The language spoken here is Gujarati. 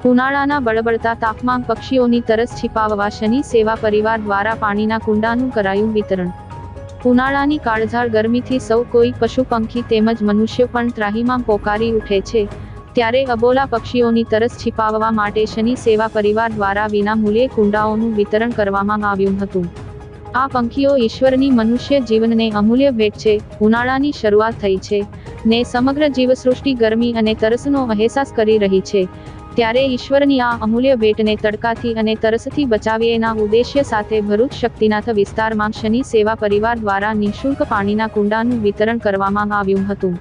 ઉનાળાના બળબડતા તાપમાં પક્ષીઓની તરસ छिपाવવા શનિ સેવા પરિવાર દ્વારા પાણીના કુંડાનું કરાયું વિતરણ। ઉનાળાની કાળઝાળ ગરમીથી સૌ કોઈ પશુ પંખી તેમજ મનુષ્ય પણ ત્રાહિમામ પોકારી ઉઠે છે, ત્યારે અબોલા પક્ષીઓની તરસ छिपाવવા માટે શનિ સેવા પરિવાર દ્વારા વિના મૂલ્યે કુંડાઓનું વિતરણ કરવામાં આવ્યું હતું। આ પંખીઓ ઈશ્વરની મનુષ્ય જીવનને અમૂલ્ય ભેટ છે। ઉનાળાની શરૂઆત થઈ છે ને સમગ્ર જીવસૃષ્ટિ ગરમી અને તરસનો અહેસાસ કરી રહી છે, ત્યારે ઈશ્વરની આ અમૂલ્ય ભેટને તડકાથી અને તરસથી બચાવીએના ઉદ્દેશ્ય સાથે ભરૂચ શક્તિનાથ વિસ્તારમાં શનિ સેવા પરિવાર દ્વારા નિઃશુલ્ક પાણીના કુંડાનું વિતરણ કરવામાં આવ્યું હતું।